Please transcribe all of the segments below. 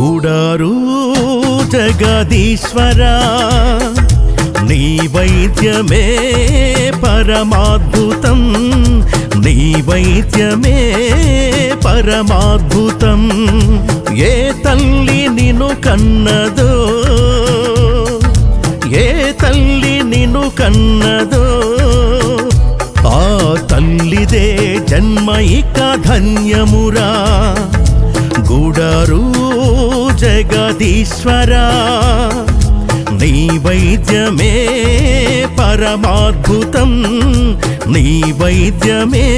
గూడారు జగదీశ్వరా నీ వైద్యమే పరమాద్భుతం, నీ వైద్యమే పరమాద్భుతం. ఏ తల్లి నిన్ను కన్నదో, ఏ తల్లి నిన్ను కన్నదో ఆ తల్లిదే జన్మ ఇక ధన్యమురా. గూడారు జగదీశ్వరా నీ వైద్యమే పరమాద్భుతం, నీ వైద్యమే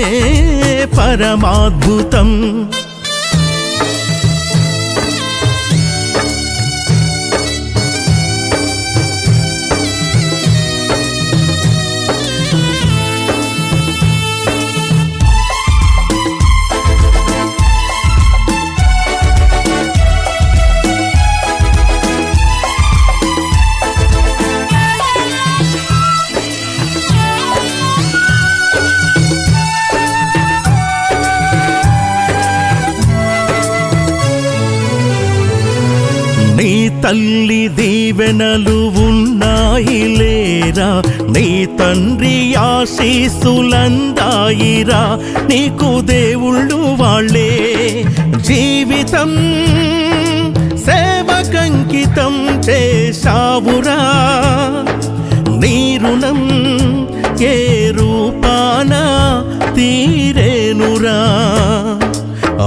పరమాద్భుతం. నీ తల్లి దీవెనలు ఉన్నాయి లేరా, నీ తండ్రి ఆశీస్సులందాయిరా. నీకు దేవుళ్ళు వాళ్ళే, జీవితం సేవకంకితం చేశావురా. నీ రుణం ఏ రూపాన తీరేనురా,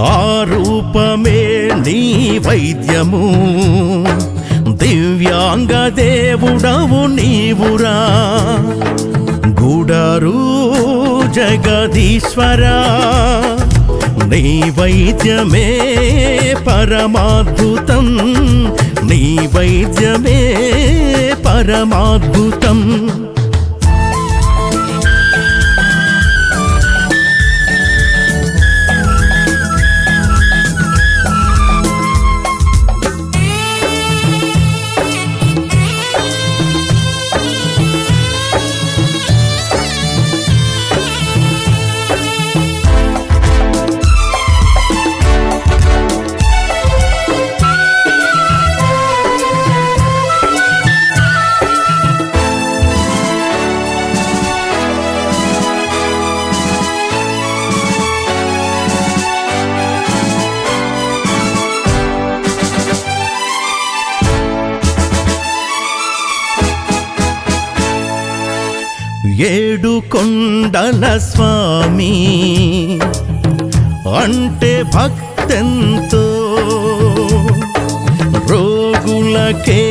ఆ రూపమే నీ వైద్యము. దివ్యాంగ దేవుడవు నీవురా. గూడారు జగదీశ్వరా నీ వైద్యమే పరమాద్భుతం, నీ వైద్యమే పరమాద్భుతం. ఏడు కొండల స్వామి అంటే భక్తెంతో రోగులకే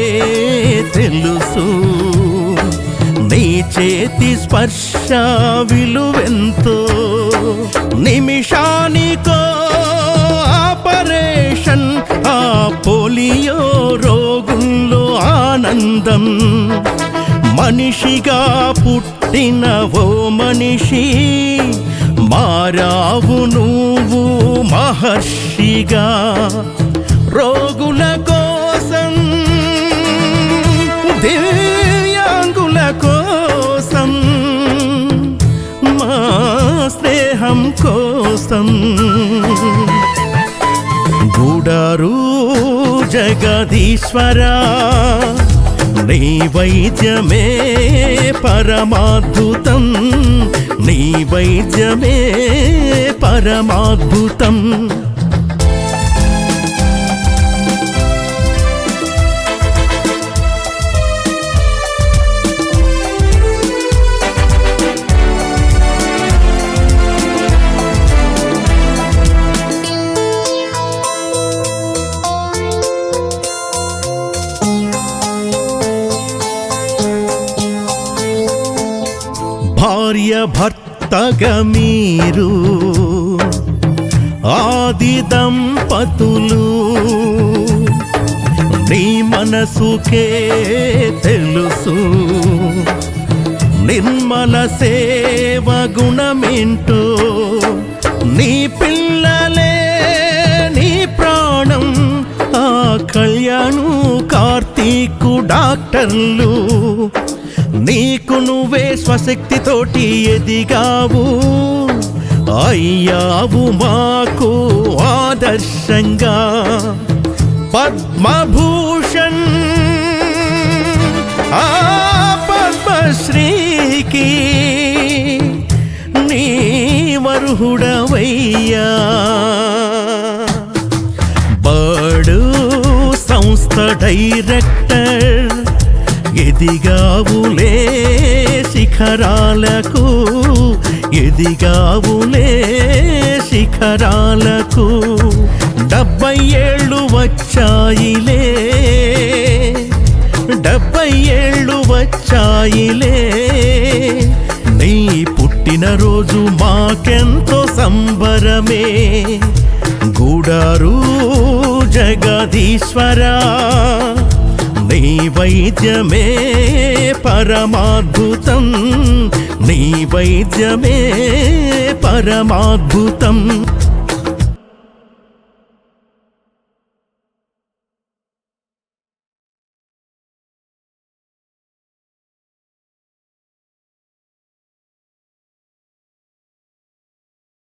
తెలుసు. నీ చేతి స్పర్శ విలువెంతో, నిమిషానికో ఆపరేషన్, ఆ పోలియో రోగుల్లో ఆనందం. మనిషిగా పుట్టిన ఓ మనిషి, మారావు నువ్వు మహర్షిగా. రోగుల కోసం, దివ్యాంగుల కోసం, మా స్నేహం కోసం. గూడారు జగదీశ్వరా నీ వైద్యమే పరమాద్భుతం, నీ వైద్యమే పరమాద్భుతం. భార్య భర్తగా మీరు ఆది దంపతులు, నీ మనసుకే తెలుసు నిర్మల సేవ గుణమేంటో. నీ పిల్లలే నీ ప్రాణం, ఆ కళ్యాణు కార్తీకు డాక్టర్లు. నీకు నువ్వే స్వశక్తితోటి ఎదిగావు, అయ్యావు మాకు ఆదర్శంగా. పద్మభూషణ్ ఆ పద్మశ్రీకి నీ వరుహుడవయ్యా బర్డు సంస్థ డైరెక్టర్ ఎదిగావులే శిఖరాలకు ఎదిగావులే శిఖరాలకు 70 ఏళ్ళు వచ్చాయిలే 70 ఏళ్ళు వచ్చాయిలే నీ పుట్టినరోజు మాకెంతో సంబరమే గూడారు జగదీశ్వరా నీ వైద్యమే పరమాద్భుతం నీ వైద్యమే పరమాద్భుతం